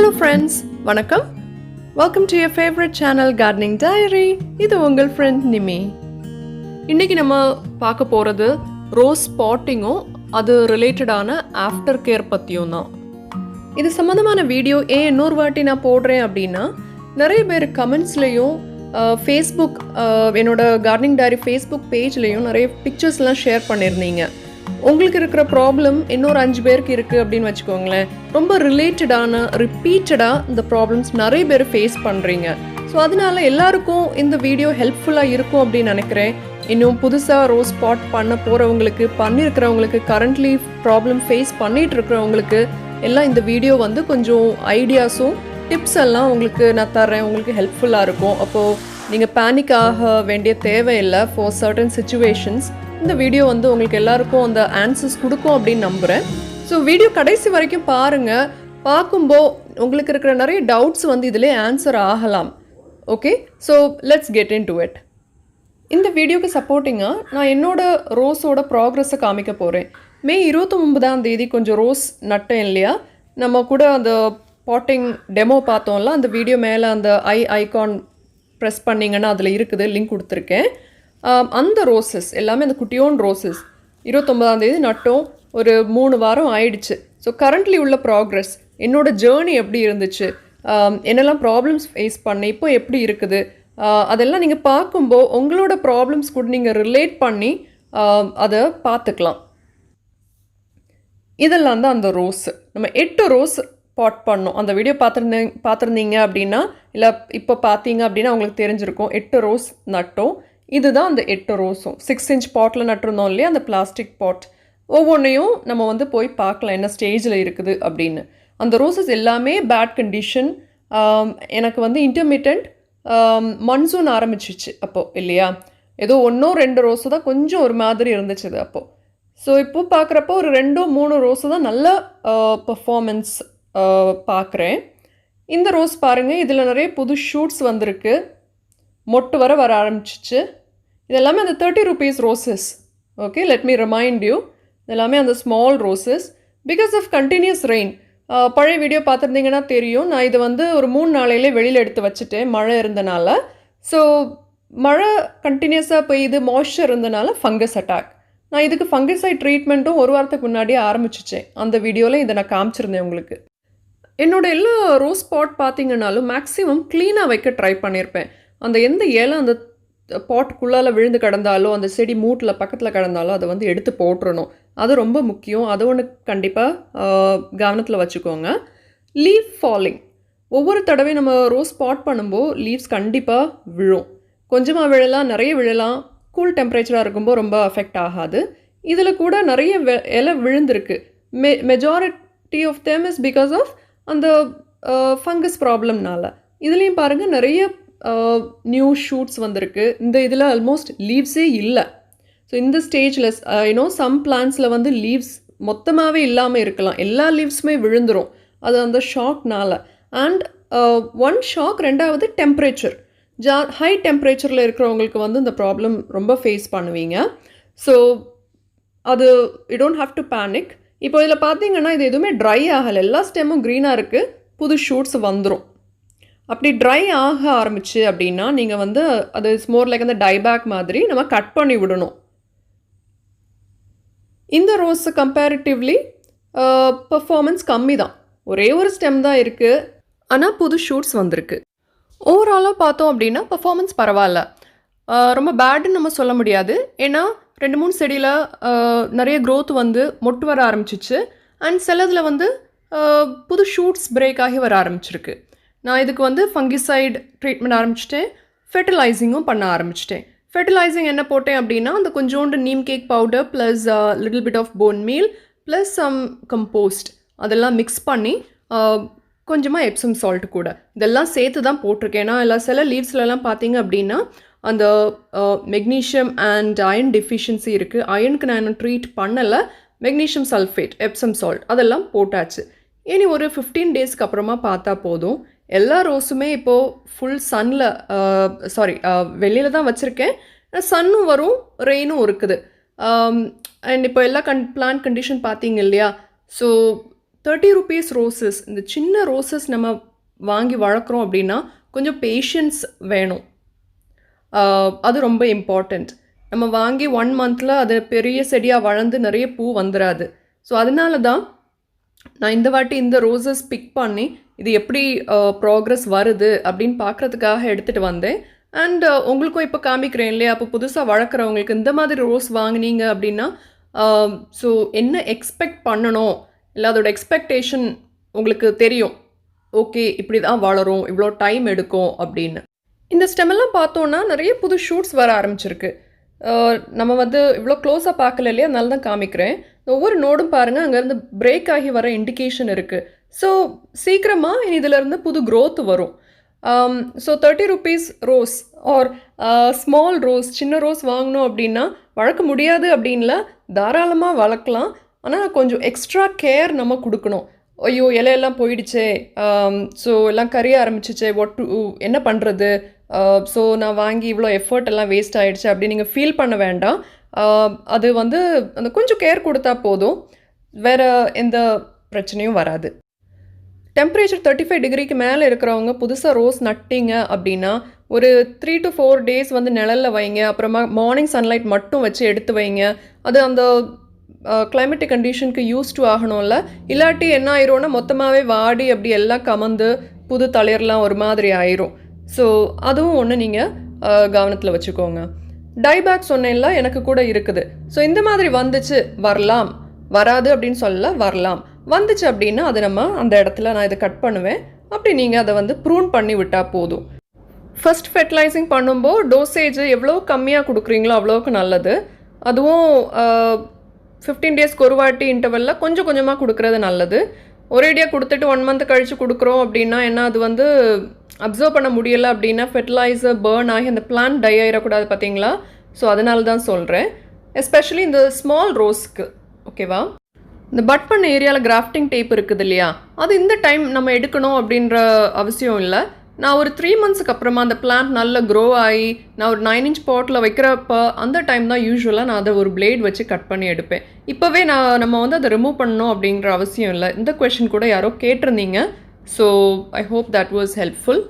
Hello friends, வணக்கம். Welcome to your favorite channel Gardening Diary. இது உங்கள் friend நிமி. இன்னைக்கு நம்ம பார்க்க போறது ரோஸ் பாட்டிங்கும் அது ரிலேட்டடான ஆஃப்டர் கேர் பத்தியும் தான். இது சம்பந்தமான வீடியோ இன்னொரு வாட்டி நான் போடுறேன் அப்படின்னா நிறைய பேர் கமெண்ட்ஸ்லையும் ஃபேஸ்புக் என்னோட கார்டனிங் டைரி ஃபேஸ்புக் பேஜ்லேயும் நிறைய பிக்சர்ஸ்லாம் ஷேர் பண்ணியிருந்தீங்க. உங்களுக்கு இருக்கிற ப்ராப்ளம் இன்னொரு 5 பேருக்கு இருக்குது அப்படின்னு வச்சுக்கோங்களேன். ரொம்ப ரிலேட்டடான ரிப்பீட்டடாக இந்த ப்ராப்ளம்ஸ் நிறைய பேர் ஃபேஸ் பண்ணுறீங்க. ஸோ அதனால எல்லாருக்கும் இந்த வீடியோ ஹெல்ப்ஃபுல்லாக இருக்கும் அப்படின்னு நினைக்கிறேன். இன்னும் புதுசாக ரோஸ் ஸ்பாட் பண்ண போகிறவங்களுக்கு, பண்ணியிருக்கிறவங்களுக்கு, கரண்ட்லி ப்ராப்ளம் ஃபேஸ் பண்ணிகிட்டு இருக்கிறவங்களுக்கு எல்லாம் இந்த வீடியோ வந்து கொஞ்சம் ஐடியாஸும் டிப்ஸ் எல்லாம் உங்களுக்கு நான் தரேன். உங்களுக்கு ஹெல்ப்ஃபுல்லாக இருக்கும். அப்போது நீங்கள் பேனிக் ஆக வேண்டிய தேவையில்லை. ஃபார் சர்டன் சுச்சுவேஷன்ஸ் இந்த வீடியோ வந்து உங்களுக்கு எல்லாருக்கும் அந்த ஆன்சர்ஸ் கொடுக்கும் அப்படின்னு நம்புகிறேன். ஸோ வீடியோ கடைசி வரைக்கும் பாருங்கள். பார்க்கும்போது உங்களுக்கு இருக்கிற நிறைய டவுட்ஸ் வந்து இதிலே ஆன்சர் ஆகலாம். Okay, so let's get in to it. இந்த வீடியோக்கு சப்போர்ட்டிங்காக நான் என்னோட ரோஸோட ப்ராக்ரஸை காமிக்க போகிறேன். மே 29 கொஞ்சம் ரோஸ் நட்டேன் இல்லையா, நம்ம கூட அந்த பாட்டிங் டெமோ பார்த்தோம்ல, அந்த வீடியோ மேலே அந்த ஐகான் ப்ரெஸ் பண்ணிங்கன்னா அதில் இருக்குது, லிங்க் கொடுத்துருக்கேன். அந்த ரோசஸ் எல்லாமே அந்த குட்டியோன் ரோசஸ் 29 நட்டோம். ஒரு 3 வாரம் ஆயிடுச்சு. ஸோ கரண்ட்லி உள்ள ப்ராக்ரஸ், என்னோட ஜேர்னி எப்படி இருந்துச்சு, என்னெல்லாம் ப்ராப்ளம்ஸ் ஃபேஸ் பண்ணேன், இப்போ எப்படி இருக்குது, அதெல்லாம் நீங்கள் பார்க்கும்போது உங்களோட ப்ராப்ளம்ஸ் கூட நீங்கள் ரிலேட் பண்ணி அதை பார்த்துக்கலாம். இதெல்லாம் தான் அந்த ரோஸ். நம்ம 8 ரோஸ் பாட் பண்ணோம். அந்த வீடியோ பார்த்துருந்தீங்க அப்படின்னா, இல்லை இப்போ பார்த்தீங்க அப்படின்னா உங்களுக்கு தெரிஞ்சிருக்கும். 8 ரோஸ் நட்டோம். இதுதான் அந்த 8 ரோஸும் 6 inch பாட்டில் நட்டுருந்தோம் இல்லையா, அந்த பிளாஸ்டிக் பாட். ஒவ்வொன்றையும் நம்ம வந்து போய் பார்க்கலாம் என்ன ஸ்டேஜில் இருக்குது அப்படின்னு. அந்த ரோசஸ் எல்லாமே பேட் கண்டிஷன். எனக்கு வந்து இன்டர்மீடியன்ட் மன்சூன் ஆரம்பிச்சிச்சு அப்போது இல்லையா. ஏதோ 1-2 ரோஸு தான் கொஞ்சம் ஒரு மாதிரி இருந்துச்சு அப்போது. ஸோ இப்போ பார்க்குறப்போ ஒரு 2-3 ரோஸு தான் நல்ல பர்ஃபார்மன்ஸ் பார்க்குறேன். இந்த ரோஸ் பாருங்கள், இதில் நிறைய புது ஷூட்ஸ் வந்திருக்கு, மொட்டு வர ஆரம்பிச்சிச்சு. இதெல்லாமே அந்த 30 rupees roses. Okay, let me remind you, இதெல்லாமே அந்த small roses. Because of continuous rain, பழைய வீடியோ பார்த்துருந்தீங்கன்னா தெரியும், நான் இதை வந்து ஒரு 3 நாளையிலே வெளியில் எடுத்து வச்சுட்டேன் மழை இருந்தனால. ஸோ மழை கண்டினியூஸாக பெய்யுது, மாய்ஸ்சர் இருந்தனால ஃபங்கஸ் அட்டாக். நான் இதுக்கு ஃபங்கஸைட் ட்ரீட்மெண்ட்டும் 1 வாரத்துக்கு முன்னாடியே ஆரம்பிச்சிச்சேன். அந்த வீடியோவில் இதை நான் காமிச்சிருந்தேன் உங்களுக்கு. என்னோடய எல்லா ரோஸ் பாட் பார்த்தீங்கன்னாலும் மேக்ஸிமம் க்ளீனாக வைக்க ட்ரை பண்ணியிருப்பேன். அந்த எந்த இலை அந்த பாட்டுக்குள்ளால் விழுந்து கிடந்தாலோ, அந்த செடி மூட்டில் பக்கத்தில் கிடந்தாலோ அதை வந்து எடுத்து போட்டுறணும். அது ரொம்ப முக்கியம். அது ஒன்று கண்டிப்பாக கவனத்தில் வச்சுக்கோங்க. லீவ் ஃபாலிங், ஒவ்வொரு தடவையும் நம்ம ரோஸ் பாட் பண்ணும்போது லீவ்ஸ் கண்டிப்பாக விழும். கொஞ்சமாக விழலாம், நிறைய விழலாம். கூல் டெம்பரேச்சராக இருக்கும்போது ரொம்ப அஃபெக்ட் ஆகாது. இதில் கூட நிறைய இலை விழுந்திருக்கு. Majority of them is because of அந்த ஃபங்கஸ் ப்ராப்ளம்னால. இதுலேயும் பாருங்கள் நிறைய நியூ ஷூட்ஸ் வந்திருக்கு. இந்த இதில் ஆல்மோஸ்ட் லீவ்ஸே இல்லை. ஸோ இந்த ஸ்டேஜில் சம் பிளான்ஸில் வந்து லீவ்ஸ் மொத்தமாகவே இல்லாமல் இருக்கலாம், எல்லா லீவ்ஸுமே விழுந்துடும். அது அந்த ஷாக்னால். அண்ட் ஒன் ஷாக், ரெண்டாவது டெம்பரேச்சர். ஹை டெம்பரேச்சரில் இருக்கிறவங்களுக்கு வந்து இந்த ப்ராப்ளம் ரொம்ப ஃபேஸ் பண்ணுவீங்க. ஸோ அது you don't have to panic. இப்போ இதில் பார்த்தீங்கன்னா இது எதுவுமே ட்ரை ஆகலை, எல்லா ஸ்டெம்மும் க்ரீனாக இருக்குது, புது ஷூட்ஸ் வந்துடும். அப்படி ட்ரை ஆக ஆரம்பிச்சு அப்படின்னா நீங்கள் வந்து அது மோர் லைக் அந்த டைபேக் மாதிரி நம்ம கட் பண்ணி விடணும். இந்த ரோஸ் கம்பேரிட்டிவ்லி பர்ஃபார்மன்ஸ் கம்மி தான், ஒரே ஒரு ஸ்டெம் தான் இருக்குது, ஆனால் புது ஷூட்ஸ் வந்திருக்கு. ஓவராலாக பார்த்தோம் அப்படின்னா பர்ஃபார்மன்ஸ் பரவாயில்ல, ரொம்ப பேடுன்னு நம்ம சொல்ல முடியாது. ஏன்னா 2-3 செடியில் நிறைய க்ரோத் வந்து மொட்டு வர ஆரம்பிச்சிச்சு. அண்ட் சிலதில் வந்து புது ஷூட்ஸ் பிரேக் ஆகி வர ஆரம்பிச்சிருக்கு. நான் இதுக்கு வந்து ஃபங்கிசைட் ட்ரீட்மெண்ட் ஆரம்பிச்சிட்டேன், ஃபெர்டிலைசிங்கும் பண்ண ஆரம்பிச்சிட்டேன். ஃபெர்டிலைசிங் என்ன போட்டேன் அப்படின்னா, அந்த கொஞ்சோண்டு neem cake powder plus little bit of bone meal plus some compost அதெல்லாம் மிக்ஸ் பண்ணி கொஞ்சமாக எப்சம் சால்ட் கூட இதெல்லாம் சேர்த்து தான் போட்டிருக்கேன். ஏன்னா எல்லா சில லீவ்ஸ்லலாம் பார்த்தீங்க அப்படின்னா அந்த மெக்னீஷியம் அண்ட் அயன் டெஃபிஷியன்சி இருக்குது. அயனுக்கு நான் இன்னும் ட்ரீட் பண்ணலை. மெக்னீஷியம் சல்ஃபேட், எப்சம் சால்ட் அதெல்லாம் போட்டாச்சு. இனி ஒரு 15 டேஸ்க்கு அப்புறமா பார்த்தா போதும். எல்லா ரோஸுமே இப்போது ஃபுல் சன்னில் வெளியில் தான் வச்சுருக்கேன். சன்னும் வரும், ரெயினும் இருக்குது. அண்ட் இப்போ எல்லா பிளான்ட் கண்டிஷன் பார்த்தீங்க இல்லையா. ஸோ 30 ருபீஸ் ரோசஸ், இந்த சின்ன ரோசஸ் நம்ம வாங்கி வளர்க்குறோம் அப்படின்னா கொஞ்சம் பேஷன்ஸ் வேணும். அது ரொம்ப இம்பார்ட்டண்ட். நம்ம வாங்கி 1 மந்தில் அது பெரிய செடியாக வளர்ந்து நிறைய பூ வந்துடாது. ஸோ அதனால தான் நான் இந்த வாட்டி இந்த ரோசஸ் பிக் பண்ணி இது எப்படி ப்ராக்ரஸ் வருது அப்படின்னு பார்க்குறதுக்காக எடுத்துகிட்டு வந்தேன். அண்ட் உங்களுக்கும் இப்போ காமிக்கிறேன் இல்லையா, அப்போ புதுசாக வளர்க்குறவங்களுக்கு இந்த மாதிரி ரோஸ் வாங்கினீங்க அப்படின்னா ஸோ என்ன எக்ஸ்பெக்ட் பண்ணணும், இல்லை அதோட எக்ஸ்பெக்டேஷன் உங்களுக்கு தெரியும். ஓகே, இப்படி தான் வளரும், இவ்வளோ டைம் எடுக்கும் அப்படின்னு. இந்த ஸ்டெம்மெல்லாம் பார்த்தோன்னா நிறைய புது ஷூட்ஸ் வர ஆரம்பிச்சிருக்கு. நம்ம வந்து இவ்வளோ க்ளோஸாக பார்க்கல இல்லையா, அதனால தான் காமிக்கிறேன். ஒவ்வொரு நோடும் பாருங்கள், அங்கேருந்து பிரேக் ஆகி வர இண்டிகேஷன் இருக்குது. ஸோ சீக்கிரமாக இனி இதிலேருந்து புது க்ரோத் வரும். So 30 rupees rose or small rose, சின்ன ரோஸ் வாங்கணும் அப்படின்னா வளர்க்க முடியாது அப்படின்ல, தாராளமாக வளர்க்கலாம். ஆனால் கொஞ்சம் எக்ஸ்ட்ரா கேர் நம்ம கொடுக்கணும். ஐயோ இலையெல்லாம் போயிடுச்சே, ஸோ எல்லாம் கரிய ஆரம்பிச்சிச்சே, என்ன பண்ணுறது, ஸோ நான் வாங்கி இவ்வளோ எஃபர்ட் எல்லாம் வேஸ்ட் ஆகிடுச்சு அப்படின்னு நீங்கள் ஃபீல் பண்ண வேண்டாம். அது வந்து அந்த கொஞ்சம் கேர் கொடுத்தா போதும், வேறு எந்த பிரச்சனையும் வராது. டெம்பரேச்சர் 35 டிகிரிக்கு மேலே இருக்கிறவங்க புதுசாக ரோஸ் நட்டிங்க அப்படின்னா ஒரு 3 to 4 டேஸ் வந்து நிழலில் வைங்க. அப்புறமா மார்னிங் சன்லைட் மட்டும் வச்சு எடுத்து வைங்க. அது அந்த கிளைமேட்டிக் கண்டிஷனுக்கு யூஸ் டு ஆகணும்ல, இல்லாட்டி என்ன ஆயிரும்னா மொத்தமாகவே வாடி அப்படி எல்லாம் கமந்து புது தளிர்லாம் ஒரு மாதிரி ஆயிரும். ஸோ அதுவும் ஒன்று நீங்கள் கவனத்தில் வச்சுக்கோங்க. டைபேக் சொன்னேன்ல, எனக்கு கூட இருக்குது. ஸோ இந்த மாதிரி வந்துச்சு, வரலாம், வராது அப்படின்னு சொல்லல, வரலாம். வந்துச்சு அப்படின்னா அது நம்ம அந்த இடத்துல நான் இதை கட் பண்ணுவேன். அப்படி நீங்கள் அதை வந்து ப்ரூன் பண்ணி விட்டால் போதும். ஃபர்ஸ்ட் ஃபெர்டிலைசிங் பண்ணும்போது டோசேஜ் எவ்வளோ கம்மியாக கொடுக்குறீங்களோ அவ்வளோக்கு நல்லது. அதுவும் 15 டேஸ்க்கு ஒரு வாட்டி இன்டர்வலில் கொஞ்சம் கொஞ்சமாக கொடுக்குறது நல்லது. ஒரேடியாக கொடுத்துட்டு 1 மந்த் கழித்து கொடுக்குறோம் அப்படின்னா என்ன, அது வந்து அப்சர்வ் பண்ண முடியலை அப்படின்னா ஃபெர்டிலைசர் பேர்ன் ஆகி அந்த பிளான்ட் டை ஆகிடக்கூடாது, பார்த்தீங்களா? ஸோ அதனால தான் சொல்கிறேன், எஸ்பெஷலி இந்த ஸ்மால் ரோஸ்க்கு. ஓகேவா? இந்த பட் பண்ண ஏரியாவில் கிராஃப்டிங் டேப் இருக்குது இல்லையா, அது இந்த டைம் நம்ம எடுக்கணும் அப்படின்ற அவசியம் இல்லை. நான் ஒரு 3 மந்த்ஸுக்கு அப்புறமா அந்த பிளான்ட் நல்லா க்ரோ ஆகி நான் ஒரு 9 inch பாட்டில் வைக்கிறப்ப அந்த டைம் தான் யூஸ்வலாக நான் அதை ஒரு பிளேட் வச்சு கட் பண்ணி எடுப்பேன். இப்போவே நம்ம வந்து அதை ரிமூவ் பண்ணணும் அப்படின்ற அவசியம் இல்லை. இந்த கொஷின் கூட யாரோ கேட்டிருந்தீங்க. So I hope that was helpful.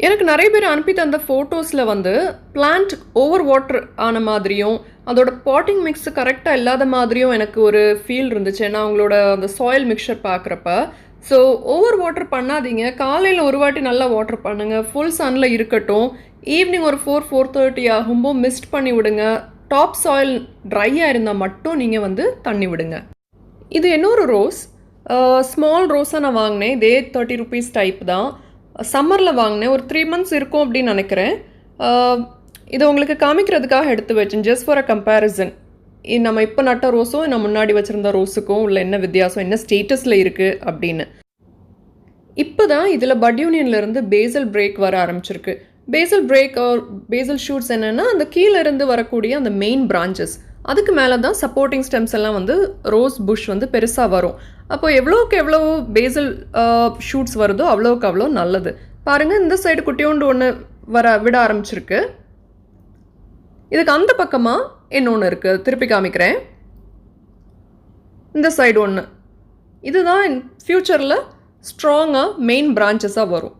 எனக்கு நிறைய பேர் அனுப்பி தந்த ஃபோட்டோஸில் வந்து பிளான்ட் ஓவர் வாட்டர் ஆன மாதிரியும் அதோட பாட்டிங் மிக்ஸ் கரெக்டாக இல்லாத மாதிரியும் எனக்கு ஒரு ஃபீல் இருந்துச்சு. ஏன்னா அவங்களோட அந்த சாயில் மிக்சர் பார்க்குறப்ப. ஸோ ஓவர் வாட்டர் பண்ணாதீங்க. காலையில் ஒரு வாட்டி நல்லா வாட்டர் பண்ணுங்கள், ஃபுல் சன்னில் இருக்கட்டும். ஈவினிங் ஒரு 4-4:30 ஆகும்போது மிஸ்ட் பண்ணி விடுங்க. டாப் சாயில் ட்ரையாக இருந்தால் மட்டும் நீங்கள் வந்து தண்ணி விடுங்க. இது இன்னொரு ரோஸ், ஸ்மால் ரோஸாக நான் வாங்கினேன். இதே 30 ருபீஸ் டைப் தான். சம்மரில் வாங்கினேன், ஒரு 3 months இருக்கும் அப்படின்னு நினைக்கிறேன். இதை உங்களுக்கு காமிக்கிறதுக்காக எடுத்து வச்சேன், ஜஸ்ட் ஃபார் அ கம்பேரிசன். நம்ம இப்போ நட்ட ரோஸும் நம்ம முன்னாடி வச்சுருந்த ரோஸுக்கும் உள்ள என்ன வித்தியாசம், என்ன ஸ்டேட்டஸில் இருக்குது அப்படின்னு. இப்போ தான் இதில் பட் யூனியன்லேருந்து பேசல் பிரேக் வர ஆரம்பிச்சிருக்கு. Basal break or basal shoots என்னென்னா அந்த கீழேருந்து வரக்கூடிய அந்த மெயின் பிரான்ச்சஸ், அதுக்கு மேலே தான் சப்போர்ட்டிங் ஸ்டெம்ஸ் எல்லாம் வந்து ரோஸ் புஷ் வந்து பெருசாக வரும். அப்போ எவ்வளோக்கு எவ்வளோ பேசல் ஷூட்ஸ் வருதோ அவ்வளோக்கு அவ்வளோ நல்லது. பாருங்கள், இந்த சைடு குட்டியோண்டு ஒன்று விட ஆரம்பிச்சிருக்கு. இதுக்கு அந்த பக்கமாக இன்னொன்று இருக்குது, திருப்பி காமிக்கிறேன். இந்த சைடு ஒன்று, இதுதான் ஃப்யூச்சரில் ஸ்ட்ராங்காக மெயின் பிரான்ச்சஸாக வரும்.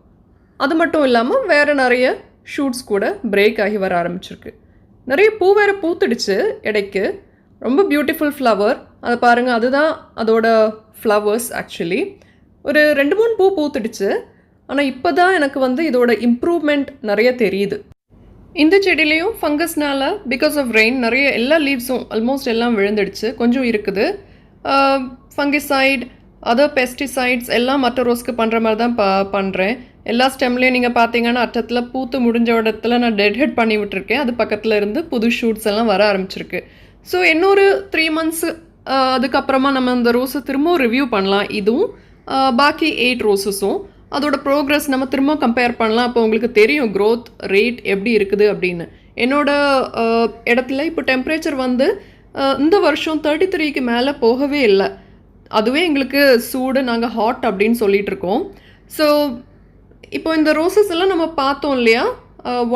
அது மட்டும் இல்லாமல் வேறு நிறைய ஷூட்ஸ் கூட பிரேக் ஆகி வர ஆரம்பிச்சிருக்கு. நிறைய பூ வேறு பூத்துடுச்சு இடைக்கு. ரொம்ப பியூட்டிஃபுல் ஃப்ளவர், அதை பாருங்கள், அதுதான் அதோட ஃப்ளவர்ஸ். ஆக்சுவலி ஒரு 2-3 பூ பூத்துடுச்சு. ஆனால் இப்போ தான் எனக்கு வந்து இதோட இம்ப்ரூவ்மெண்ட் நிறைய தெரியுது. இந்த செடியிலையும் ஃபங்கஸ்னால பிகாஸ் ஆஃப் ரெயின் நிறைய எல்லா லீவ்ஸும் ஆல்மோஸ்ட் எல்லாம் விழுந்துடுச்சு, கொஞ்சம் இருக்குது. ஃபங்கிசைட், அதர் பெஸ்டிசைட்ஸ் எல்லாம் மற்ற ரோஸ்க்கு பண்ணுற மாதிரி தான் பண்ணுறேன். எல்லா ஸ்டெம்லேயும் நீங்கள் பார்த்தீங்கன்னா அட்டத்தில் பூத்து முடிஞ்ச இடத்துல நான் டெட் ஹெட் பண்ணி விட்டுருக்கேன். அது பக்கத்தில் இருந்து புது ஷூட்ஸ் எல்லாம் வர ஆரம்பிச்சிருக்கு. ஸோ இன்னொரு 3 months அதுக்கப்புறமா நம்ம இந்த ரோஸை திரும்பவும் ரிவ்யூ பண்ணலாம். இதுவும் பாக்கி 8 ரோஸஸும் அதோட ப்ரோக்ரஸ் நம்ம திரும்ப கம்பேர் பண்ணலாம். அப்போ உங்களுக்கு தெரியும் க்ரோத் ரேட் எப்படி இருக்குது அப்படின்னு. என்னோட இடத்துல இப்போ டெம்பரேச்சர் வந்து இந்த வருஷம் 33க்கு மேலே போகவே இல்லை. அதுவே எங்களுக்கு சூடு, நாங்கள் ஹாட் அப்படின்னு சொல்லிட்டு இருக்கோம். ஸோ இப்போ இந்த ரோசஸ் எல்லாம் நம்ம பார்த்தோம் இல்லையா,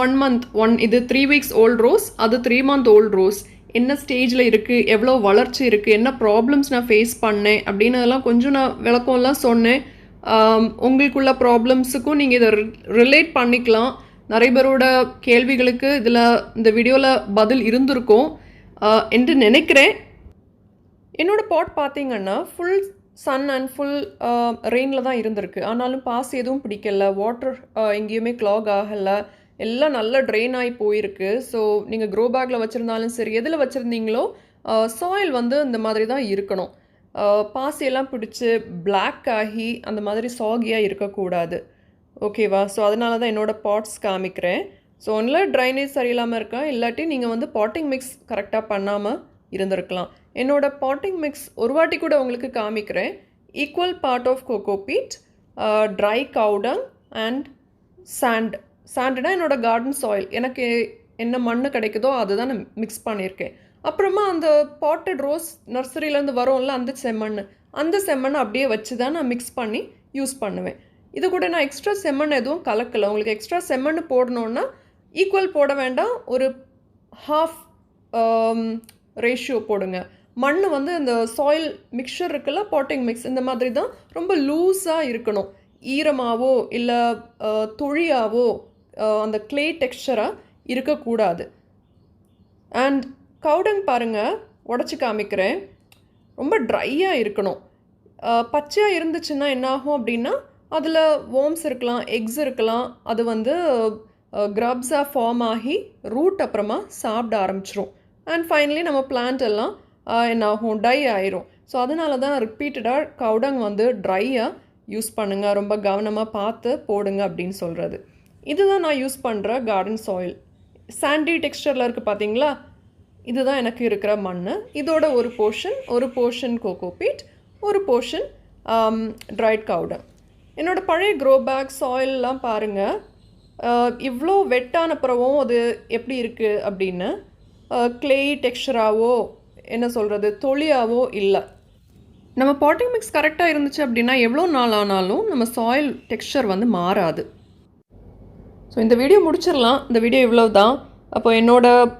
1 month இது 3 weeks ஓல்ட் ரோஸ், அது 3 month ஓல்ட் ரோஸ். என்ன ஸ்டேஜில் இருக்குது, எவ்வளோ வளர்ச்சி இருக்குது, என்ன ப்ராப்ளம்ஸ் நான் ஃபேஸ் பண்ணேன் அப்படின்னு அதெல்லாம் கொஞ்சம் நான் விளக்கம்லாம் சொன்னேன். உங்களுக்குள்ள ப்ராப்ளம்ஸுக்கும் நீங்கள் இதை ரிலேட் பண்ணிக்கலாம். நிறைய பேரோட கேள்விகளுக்கு இதில் இந்த வீடியோவில் பதில் இருந்திருக்கும் என்று நினைக்கிறேன். என்னோடய பாட் பார்த்தீங்கன்னா ஃபுல் சன் அண்ட் ஃபுல் ரெயினில் தான் இருந்திருக்கு. ஆனாலும் பாஸ் எதுவும் பிடிக்கல, வாட்டர் எங்கேயுமே க்ளாக் ஆகலை, எல்லாம் நல்லா ட்ரெயின் ஆகி போயிருக்கு. ஸோ நீங்கள் க்ரோ பேக்கில் வச்சுருந்தாலும் சரி, எதில் வச்சுருந்தீங்களோ சாயில் வந்து இந்த மாதிரி தான் இருக்கணும். பாசியெல்லாம் பிடிச்சி பிளாக் ஆகி அந்த மாதிரி சாகியாக இருக்கக்கூடாது. ஓகேவா? ஸோ அதனால தான் என்னோடய பாட்ஸ் காமிக்கிறேன். ஸோ ஒன்றில் ட்ரைனேஜ் சரியில்லாமல் இருக்கா, இல்லாட்டி நீங்கள் வந்து பாட்டிங் மிக்ஸ் கரெக்டாக பண்ணாமல் இருந்திருக்கலாம். என்னோடய பாட்டிங் மிக்ஸ் ஒரு வாட்டி கூட உங்களுக்கு காமிக்கிறேன். Equal part of cocopeat, dry cow dung and sand. சாண்டுனா என்னோடய கார்டன் சாயில், எனக்கு என்ன மண் கிடைக்குதோ அதுதான் நான் மிக்ஸ் பண்ணியிருக்கேன். அப்புறமா அந்த பாட்டட் ரோஸ் நர்சரியிலேருந்து வரும்ல அந்த செம்மண்ணை அப்படியே வச்சு தான் நான் மிக்ஸ் பண்ணி யூஸ் பண்ணுவேன். இது கூட நான் எக்ஸ்ட்ரா செம்மண் எதுவும் கலக்கலை. உங்களுக்கு எக்ஸ்ட்ரா செம்மண் போடணுன்னா ஈக்குவல் போட வேண்டாம், ஒரு ஹாஃப் ரேஷியோ போடுங்க. மண் வந்து இந்த சாயில் மிக்சர் இருக்குல்ல, பாட்டிங் மிக்ஸ், இந்த மாதிரி தான் ரொம்ப லூஸாக இருக்கணும். ஈரமாகவோ இல்லை தொழியாவோ அந்த க்ளே டெக்ஸ்சராக இருக்கக்கூடாது. அண்ட் கவுடங் பாருங்கள், உடச்சி காமிக்கிறேன், ரொம்ப ட்ரையாக இருக்கணும். பச்சையாக இருந்துச்சுன்னா என்னாகும் அப்படின்னா அதில் வார்ம்ஸ் இருக்கலாம், எக்ஸ் இருக்கலாம், அது வந்து க்ரப்ஸாக ஃபார்ம் ஆகி ரூட் அப்புறமா சாப்பிட ஆரம்பிச்சிரும். அண்ட் ஃபைனலி நம்ம பிளான்ட் எல்லாம் என்னாகும், டை ஆயிரும். ஸோ அதனால தான் ரிப்பீட்டடாக கவுடங் வந்து ட்ரையாக யூஸ் பண்ணுங்கள், ரொம்ப கவனமாக பார்த்து போடுங்க அப்படின்னு சொல்கிறது. இதுதான் நான் யூஸ் பண்ணுற கார்டன் சாயில். சாண்டி டெக்ஸ்டரில் இருக்குது பார்த்தீங்களா, இதுதான் எனக்கு இருக்கிற மண். இதோட ஒரு போர்ஷன் கோகோபீட், ஒரு போர்ஷன் ட்ரைட் கவுடங். என்னோடய பழைய க்ரோ பேக் சாயிலெலாம் பாருங்கள், இவ்வளோ வெட்டான பிறவும் அது எப்படி இருக்குது அப்படின்னு, க்ளே டெக்ஸ்சராகவோ என்ன சொல்கிறது தொழியாவோ இல்லை. நம்ம பாட்டிங் மிக்ஸ் கரெக்டாக இருந்துச்சு அப்படின்னா எவ்வளோ நாள் ஆனாலும் நம்ம சாயில் டெக்ஸ்சர் வந்து மாறாது. ஸோ இந்த வீடியோ முடிச்சிடலாம். இந்த வீடியோ இவ்வளோ தான். அப்போ என்னோடய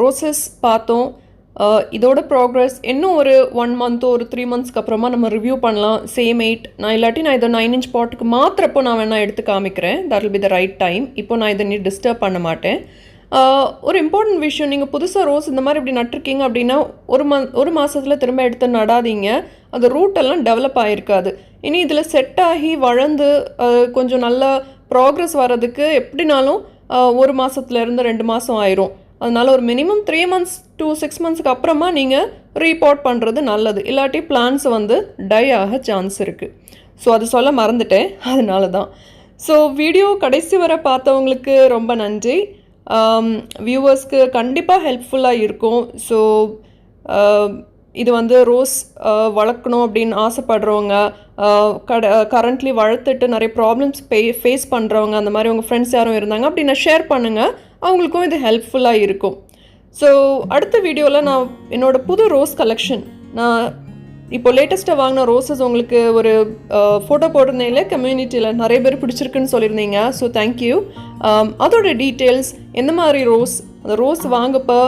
ரோசஸ் பார்த்தோம். இதோட ப்ராக்ரஸ் இன்னும் ஒரு 1 month ஒரு 3 monthsக்கு அப்புறமா நம்ம ரிவ்யூ பண்ணலாம். சேம் 8 நான் இல்லாட்டி நான் இதை 9 inch பாட்டுக்கு மாத்திரப்போ நான் வேணால் எடுத்து காமிக்கிறேன். That will be the right time. இப்போ நான் இதை நீ டிஸ்டர்ப் பண்ண மாட்டேன். ஒரு இம்பார்ட்டன்ட் விஷயம், நீங்கள் புதுசாக ரோஸ் இந்த மாதிரி இப்படி நட்டிருக்கீங்க அப்படின்னா ஒரு மாதத்தில் திரும்ப எடுத்து நடாதீங்க. அது ரூட்டெல்லாம் டெவலப் ஆகிருக்காது. இனி இதில் செட் ஆகி வளர்ந்து கொஞ்சம் நல்லா ப்ராக்ரஸ் வர்றதுக்கு எப்படினாலும் 1 மாதத்துலேருந்து 2 மாதம் ஆயிரும். அதனால் ஒரு மினிமம் 3 months to 6 monthsக்கு அப்புறமா நீங்கள் ரீபாட் பண்ணுறது நல்லது. இல்லாட்டி பிளான்ஸ் வந்து டை ஆக சான்ஸ் இருக்குது. ஸோ அது சொல்ல மறந்துட்டேன், அதனால தான். ஸோ வீடியோ கடைசி வர பார்த்தவங்களுக்கு ரொம்ப நன்றி. வியூவர்ஸ்க்கு கண்டிப்பாக ஹெல்ப்ஃபுல்லாக இருக்கும். ஸோ இது வந்து ரோஸ் வளர்க்கணும் அப்படின்னு ஆசைப்படுறவங்க, கரண்ட்லி வளர்த்துட்டு நிறைய ப்ராப்ளம்ஸ் ஃபேஸ் பண்ணுறவங்க, அந்த மாதிரி உங்கள் ஃப்ரெண்ட்ஸ் யாரும் இருந்தாங்க அப்படின்னா ஷேர் பண்ணுங்கள், அவங்களுக்கும் இது ஹெல்ப்ஃபுல்லாக இருக்கும். ஸோ அடுத்த வீடியோவில் நான் என்னோடய புது ரோஸ் கலெக்ஷன், நான் இப்போ லேட்டஸ்ட்டாக வாங்கின ரோஸஸ் உங்களுக்கு ஒரு ஃபோட்டோ போட்டிருந்தீங்களே கம்யூனிட்டியில், நிறைய பேர் பிடிச்சிருக்குன்னு சொல்லியிருந்தீங்க. So thank you. அதோட டீட்டெயில்ஸ், எந்த மாதிரி ரோஸ், அந்த ரோஸ் வாங்கப்போ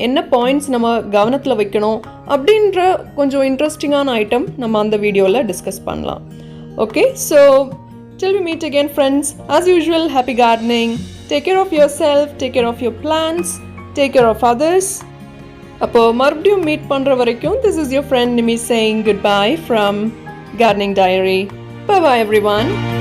என்ன பாயிண்ட்ஸ் நம்ம கவனத்தில் வைக்கணும் அப்படின்ற கொஞ்சம் இன்ட்ரெஸ்டிங்கான ஐட்டம் நம்ம அந்த வீடியோவில் டிஸ்கஸ் பண்ணலாம். Okay, so till we meet again friends, as usual, happy gardening. Take care of yourself, take care of your plants, take care of others. அப்போ மறுபடியும் மீட் பண்ணுற வரைக்கும், this is your friend Nimi saying goodbye from Gardening Diary. Bye bye everyone.